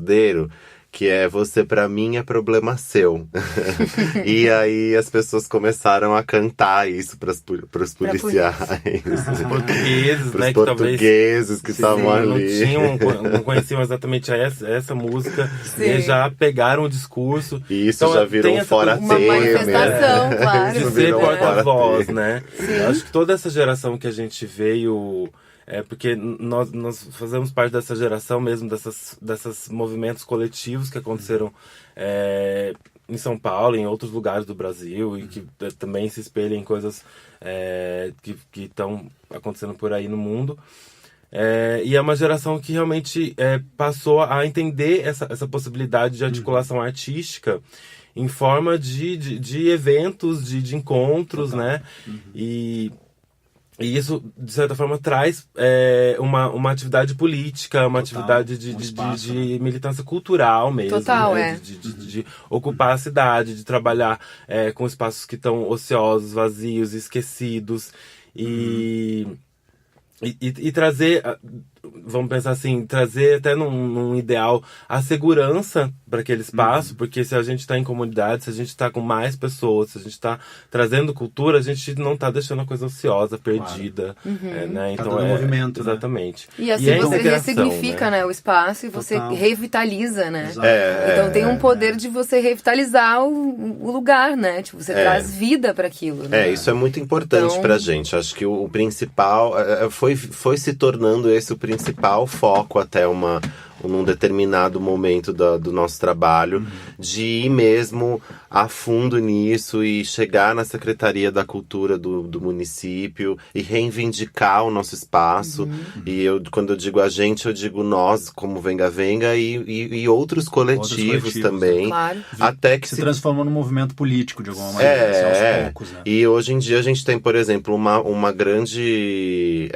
pagodeiro, que é você pra mim é problema seu. E aí as pessoas começaram a cantar isso pros policiais. Os portugueses, Pros né? portugueses que estavam ali. Não conheciam exatamente essa música. Sim. E já pegaram o discurso. E isso Então, já virou tem um essa fora coisa- Uma manifestação, claro. de Isso ser virou um porta-voz, fora-T. né? Eu acho que toda essa geração que a gente veio... porque nós fazemos parte dessa geração mesmo, dessas movimentos coletivos que aconteceram em São Paulo, em outros lugares do Brasil, e que também se espelham em coisas que estão acontecendo por aí no mundo. E é uma geração que realmente passou a entender essa possibilidade de articulação artística em forma de eventos, de encontros, né? E isso, de certa forma, traz uma atividade política, uma atividade de militância cultural mesmo. Total, né? De ocupar a cidade, de trabalhar com espaços que estão ociosos, vazios, esquecidos. E trazer, vamos pensar assim, trazer até num ideal a segurança para aquele espaço, porque se a gente está em comunidade, se a gente está com mais pessoas, se a gente está trazendo cultura, a gente não está deixando a coisa ociosa, perdida. Né? Então todo movimento, né? exatamente. E assim a você integração, ressignifica, né, o espaço e você Total. revitaliza, né? Exato. Então tem um poder de você revitalizar o lugar, né? Tipo, você traz vida para aquilo, né? Isso é muito importante Então- pra gente. Acho que o principal foi se tornando esse o principal foco até num determinado momento do nosso trabalho, de ir mesmo a fundo nisso e chegar na Secretaria da Cultura do município e reivindicar o nosso espaço. E quando eu digo a gente, eu digo nós, como Venga Venga, e outros coletivos também. Claro. Até que Se transformou num movimento político, de alguma maneira, assim, aos poucos, né? E hoje em dia a gente tem, por exemplo, uma grande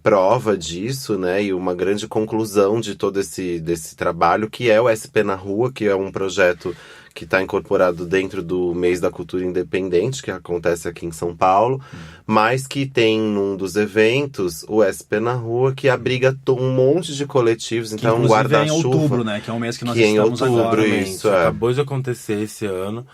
prova disso, né? E uma grande conclusão de todo desse trabalho, que é o SP na Rua, que é um projeto que está incorporado dentro do Mês da Cultura Independente, que acontece aqui em São Paulo, mas que tem num dos eventos o SP na Rua, que abriga um monte de coletivos, Que então um inclusive é em guarda-chuva. outubro, né? Que é um mês que nós Que é em estamos outubro, agora. isso. Acabou de acontecer esse ano.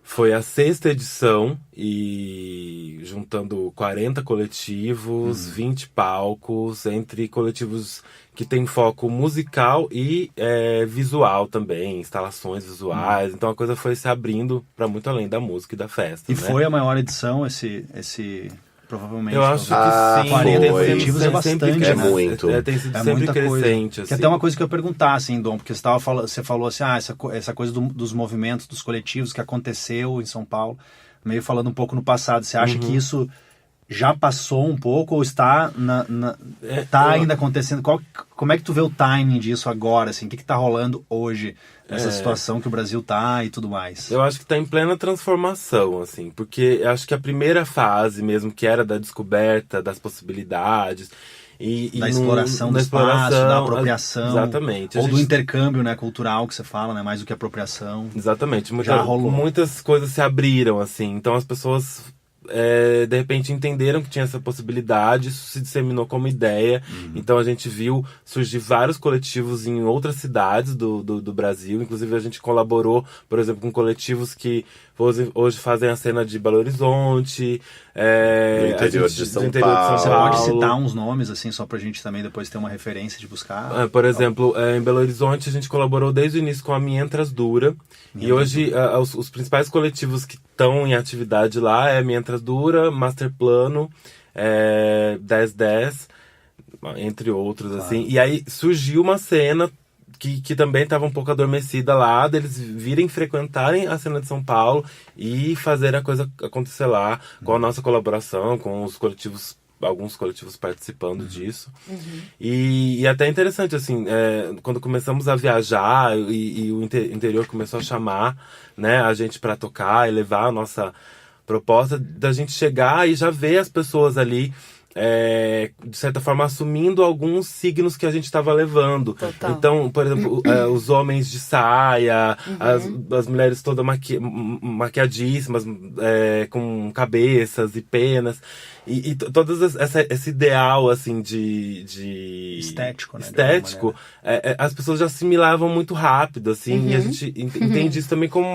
Foi a 6ª edição e juntando 40 coletivos, 20 palcos, entre coletivos que tem foco musical e visual também, instalações visuais. Então a coisa foi se abrindo para muito além da música e da festa. E né? foi a maior edição, esse provavelmente. Eu acho que sim. 40 foi. coletivos é bastante, É né? muito. Tem sido É sempre muita coisa. crescente. Que até uma coisa que eu ia perguntar, assim, Dom, porque você falou assim, essa coisa dos movimentos, dos coletivos que aconteceu em São Paulo, meio falando um pouco no passado. Você acha que isso já passou um pouco ou está ainda acontecendo? Como é que tu vê o timing disso agora, assim? O que está rolando hoje nessa situação que o Brasil tá e tudo mais? Eu acho que está em plena transformação, assim, porque eu acho que a primeira fase mesmo, que era da descoberta das possibilidades da exploração do espaço, da apropriação. Exatamente. Ou do intercâmbio, né, cultural que você fala, né, mais do que apropriação. Exatamente. Já rolou. Muitas coisas se abriram, assim. Então as pessoas de repente entenderam que tinha essa possibilidade, isso se disseminou como ideia. Então a gente viu surgir vários coletivos em outras cidades do Brasil. Inclusive a gente colaborou, por exemplo, com coletivos que hoje fazem a cena de Belo Horizonte, do interior de São Paulo. Você pode citar uns nomes, assim, só pra gente também depois ter uma referência de buscar? Por exemplo, em Belo Horizonte a gente colaborou desde o início com a Mientras Dura. E hoje os principais coletivos que estão em atividade lá é Mientras Dura, Master Plano, 1010, entre outros, claro. Assim. E aí surgiu uma cena que também estava um pouco adormecida lá, deles virem frequentarem a cena de São Paulo e fazer a coisa acontecer lá, com a nossa colaboração, com os coletivos, alguns coletivos participando disso. E até interessante, assim, quando começamos a viajar e o interior começou a chamar, né, a gente para tocar e levar a nossa proposta, da gente chegar e já ver as pessoas ali de certa forma, assumindo alguns signos que a gente estava levando. Total. Então, por exemplo, os homens de saia, as mulheres todas maquiadíssimas, com cabeças e penas. E todas esse ideal, assim, de estético, né? Estético, as pessoas já assimilavam muito rápido, assim, e a gente entende isso também como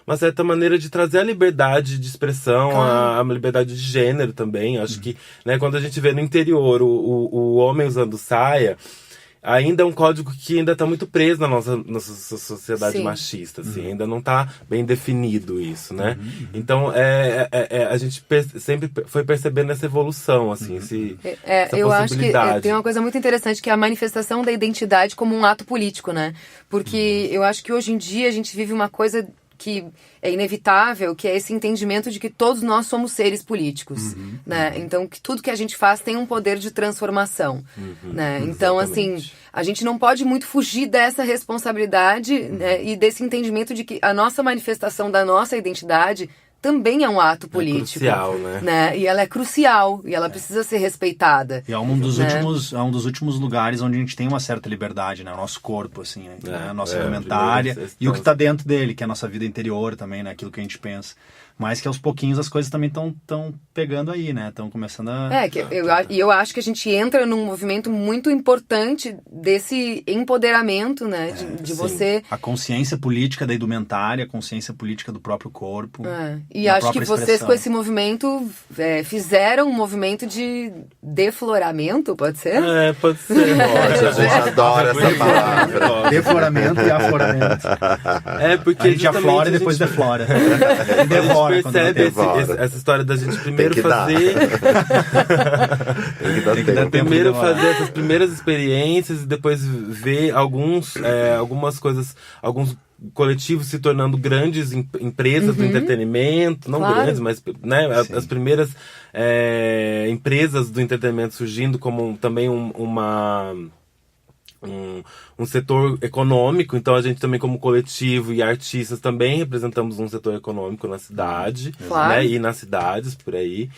uma certa maneira de trazer a liberdade de expressão, a liberdade de gênero também. Acho que, né, quando a gente vê no interior o homem usando saia, ainda é um código que ainda está muito preso na nossa sociedade machista, assim, ainda não está bem definido isso, né? Então, a gente sempre foi percebendo essa evolução, assim, essa eu acho que possibilidade. tem uma coisa muito interessante, que é a manifestação da identidade como um ato político, né? Porque eu acho que hoje em dia a gente vive uma coisa que é inevitável, que é esse entendimento de que todos nós somos seres políticos, né? Então, que tudo que a gente faz tem um poder de transformação, né? Então, assim, a gente não pode muito fugir dessa responsabilidade, né? E desse entendimento de que a nossa manifestação da nossa identidade também é um ato político. É crucial, né? E ela é crucial, e ela precisa ser respeitada. E é um dos últimos lugares onde a gente tem uma certa liberdade, né? O nosso corpo, assim, né? A nossa indumentária e o que está dentro dele, que é a nossa vida interior também, né? Aquilo que a gente pensa. Mas que aos pouquinhos as coisas também estão pegando aí, né? Estão começando a... eu acho que a gente entra num movimento muito importante desse empoderamento, né? De você... A consciência política da indumentária, a consciência política do próprio corpo. E acho que vocês com esse movimento fizeram um movimento de defloramento, pode ser? Pode ser. Pode, a gente adora essa palavra. Defloramento e afloramento. Porque a gente aflora e depois deflora. A gente percebe essa história da gente primeiro fazer... Tem que dar tempo. Primeiro fazer essas primeiras experiências e depois ver algumas coisas, alguns coletivos se tornando grandes empresas do entretenimento, não grandes, mas, né, as primeiras empresas do entretenimento surgindo como também um setor econômico. Então a gente também, como coletivo e artistas, também representamos um setor econômico na cidade, né, e nas cidades por aí.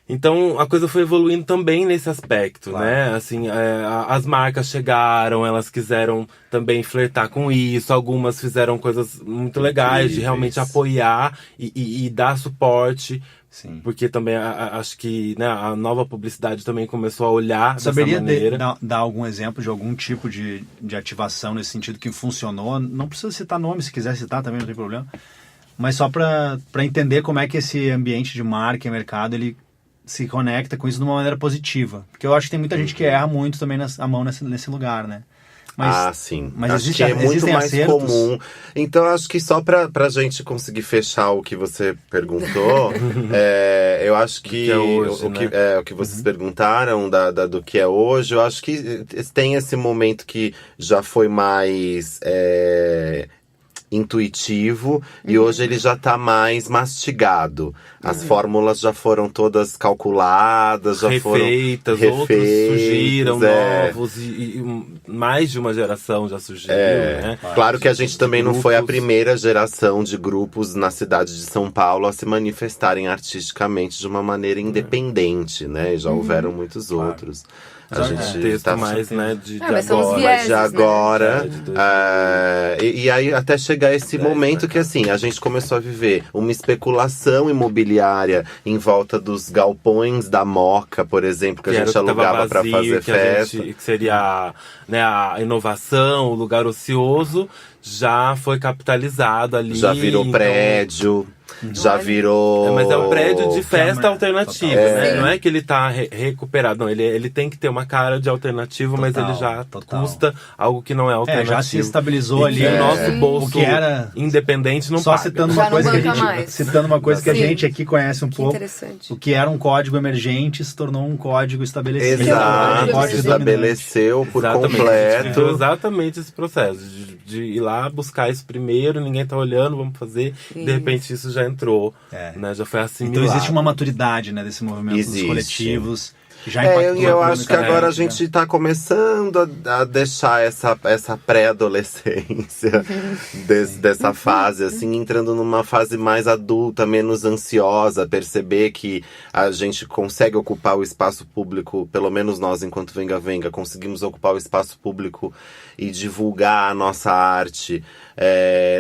Então a coisa foi evoluindo também nesse aspecto, né? Assim, as marcas chegaram, elas quiseram também flertar com isso, algumas fizeram coisas muito legais de realmente apoiar e dar suporte. Sim. Porque também acho que, né, a nova publicidade também começou a olhar dessa maneira. Saberia dar algum exemplo de algum tipo de ativação nesse sentido que funcionou? Não precisa citar nome, se quiser citar também não tem problema. Mas só para entender como é que esse ambiente de marca e mercado ele se conecta com isso de uma maneira positiva. Porque eu acho que tem muita gente que erra muito também a mão nesse lugar, né? Mas, sim. Mas acho que é muito mais comum. Então, acho que só pra gente conseguir fechar o que você perguntou, eu acho que o que vocês perguntaram do que é hoje, eu acho que tem esse momento que já foi mais intuitivo e hoje ele já tá mais mastigado. As fórmulas já foram todas calculadas, já refeitas, foram outros surgiram, novos e mais de uma geração já surgiu, né? Claro que a gente também não foi a primeira geração de grupos na cidade de São Paulo a se manifestarem artisticamente de uma maneira independente, né? E já houveram muitos outros. A gente tá mais, né, de agora. E aí até chegar esse momento que, assim, a gente começou a viver uma especulação imobiliária em volta dos galpões da Moca, por exemplo, que a gente alugava para fazer festa. Que seria, né, a inovação, o lugar ocioso, já foi capitalizado ali. Já virou prédio. Já virou... Mas é um prédio de festa alternativa, né? Não é que ele tá recuperado. Não, ele tem que ter uma cara de alternativo, mas ele já custa algo que não é alternativo. Já se estabilizou ali. E o nosso bolso o que era independente não só paga. Citando uma coisa que a gente aqui conhece um pouco. O que era um código emergente se tornou um código estabelecido. Exato, se estabeleceu por completo. Exatamente esse processo de ir lá buscar isso primeiro, ninguém tá olhando, vamos fazer. De repente isso já entrou, né? Já foi assimilado. Então existe uma maturidade, né, desse movimento dos coletivos. Já impactou eu acho que agora a economicamente, gente está começando a deixar essa pré-adolescência dessa fase, assim, entrando numa fase mais adulta, menos ansiosa, perceber que a gente consegue ocupar o espaço público, pelo menos nós, enquanto Venga Venga, conseguimos ocupar o espaço público e divulgar a nossa arte,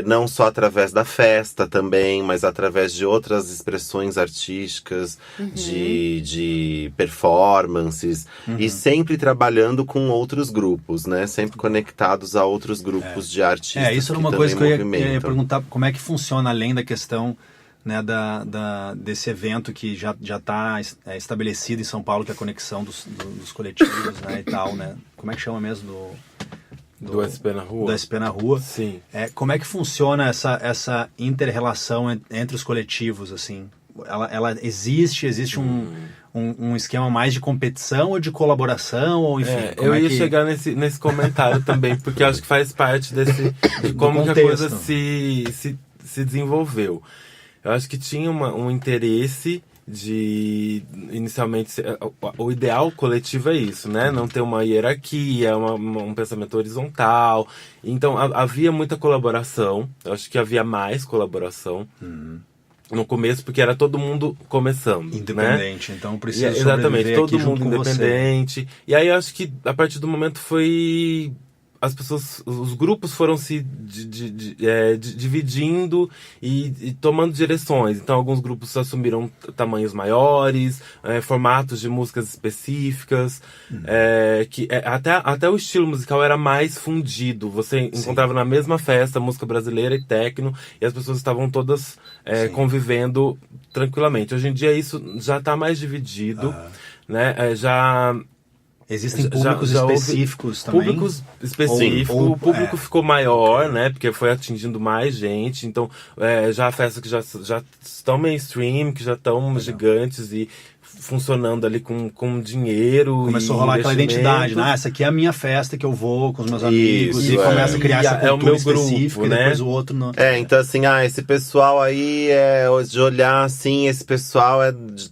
não só através da festa também, mas através de outras expressões artísticas, de performances, e sempre trabalhando com outros grupos, né? Sempre conectados a outros grupos de artistas. Isso era uma coisa que eu ia perguntar, como é que funciona além da questão, né, desse evento que já está estabelecido em São Paulo, que é a conexão dos coletivos, né, e tal, né? Como é que chama mesmo do SP na Rua? Do SP na Rua. Sim. Como é que funciona essa inter-relação entre os coletivos, assim? Ela existe um esquema mais de competição ou de colaboração? Ou, enfim, eu ia chegar nesse comentário também, porque acho que faz parte de como que a coisa se desenvolveu. Eu acho que tinha um interesse inicialmente, o ideal coletivo é isso, né? Não ter uma hierarquia, um pensamento horizontal. Então havia muita colaboração, eu acho que havia mais colaboração. No começo, porque era todo mundo começando, independente, né? Então precisa exatamente, todo mundo independente. Você. E aí eu acho que a partir do momento os grupos foram se dividindo e tomando direções. Então alguns grupos assumiram tamanhos maiores, formatos de músicas específicas, até o estilo musical era mais fundido. Você encontrava na mesma festa música brasileira e techno, e as pessoas estavam todas convivendo tranquilamente. Hoje em dia isso já está mais dividido, né? Existem públicos específicos também? Públicos específicos, o público ficou maior, né? Porque foi atingindo mais gente. Então, já há festas que já estão mainstream, que já estão gigantes e funcionando ali com dinheiro. Começou a rolar aquela identidade, né? Essa aqui é a minha festa que eu vou com os meus amigos. E começa a criar essa cultura o meu específica, grupo, e depois né? o outro não. Então assim, esse pessoal aí, de olhar assim, esse pessoal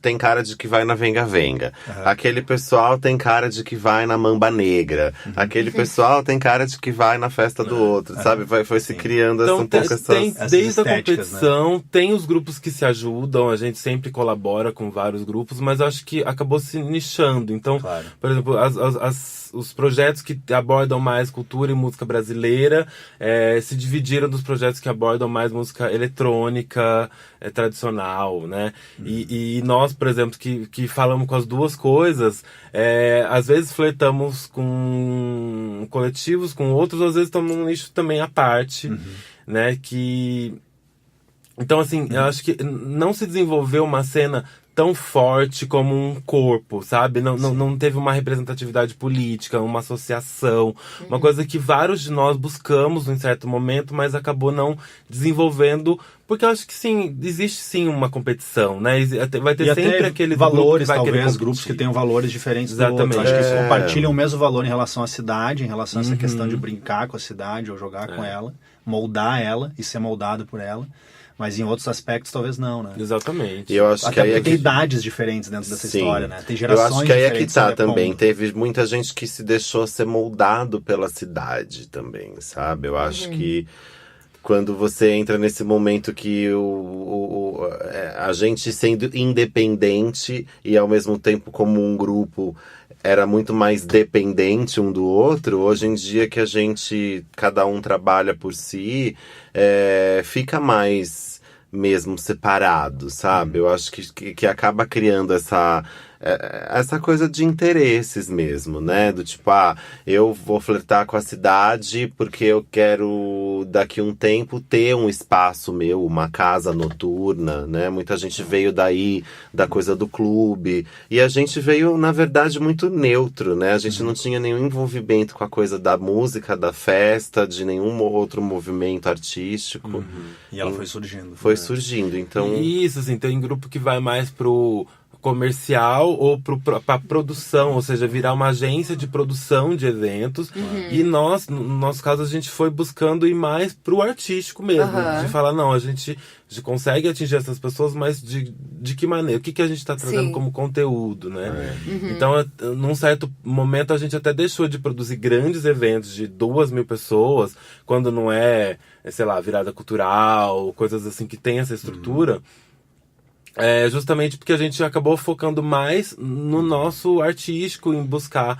tem cara de que vai na Venga Venga. Aquele pessoal tem cara de que vai na Mamba Negra. Aquele pessoal tem cara de que vai na festa do outro, sabe? Foi se criando então, um pouco essas desde a competição, né? Tem os grupos que se ajudam, a gente sempre colabora com vários grupos, mas eu acho que acabou se nichando. Então, por exemplo, os projetos que abordam mais cultura e música brasileira se dividiram dos projetos que abordam mais música eletrônica, tradicional, né? E nós, por exemplo, que falamos com as duas coisas, às vezes flertamos com coletivos, com outros, às vezes estamos num nicho também à parte, né? Então, assim, eu acho que não se desenvolveu uma cena tão forte como um corpo, sabe? Não teve uma representatividade política, uma associação, uma coisa que vários de nós buscamos em certo momento, mas acabou não desenvolvendo, porque eu acho que sim, existe sim uma competição, né? Vai ter sempre aquele valores, grupo que vai talvez, grupos que tenham valores diferentes Exatamente. do outro. Acho que eles compartilham o mesmo valor em relação à cidade, em relação a essa questão de brincar com a cidade ou jogar com ela, moldar ela e ser moldado por ela. Mas em outros aspectos talvez não, né? Exatamente. E eu acho até que porque tem idades diferentes dentro dessa história, né? Tem gerações diferentes. Eu acho que aí é que tá também. Como... Teve muita gente que se deixou ser moldado pela cidade também, sabe? Eu acho que quando você entra nesse momento que a gente sendo independente e ao mesmo tempo como um grupo era muito mais dependente um do outro, hoje em dia que cada um trabalha por si, fica mais mesmo separado, sabe? Eu acho que acaba criando essa coisa de interesses mesmo, né? Do tipo, eu vou flertar com a cidade porque eu quero, daqui um tempo, ter um espaço meu, uma casa noturna, né? Muita gente veio daí, da coisa do clube. E a gente veio, na verdade, muito neutro, né? A gente não tinha nenhum envolvimento com a coisa da música, da festa, de nenhum outro movimento artístico. E ela foi surgindo. Foi surgindo, então... Isso, assim, tem grupo que vai mais pro comercial ou para produção, ou seja, virar uma agência de produção de eventos. E nós, no nosso caso, a gente foi buscando ir mais pro artístico mesmo, de falar, não, a gente consegue atingir essas pessoas, mas de que maneira? O que a gente está trazendo como conteúdo, né? Então, num certo momento, a gente até deixou de produzir grandes eventos de 2.000 pessoas, quando não é, sei lá, virada cultural, coisas assim que tem essa estrutura. Justamente porque a gente acabou focando mais no nosso artístico, em buscar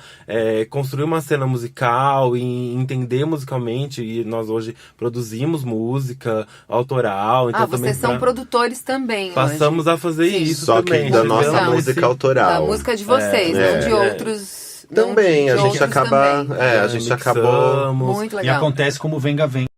construir uma cena musical, em entender musicalmente, e nós hoje produzimos música autoral. Então vocês são produtores também passamos hoje. a fazer isso só também. Que da nossa música autoral. Da música de vocês, não de outros... Também, a gente acaba... também. a gente acabou... Muito legal. E acontece como Venga Venga.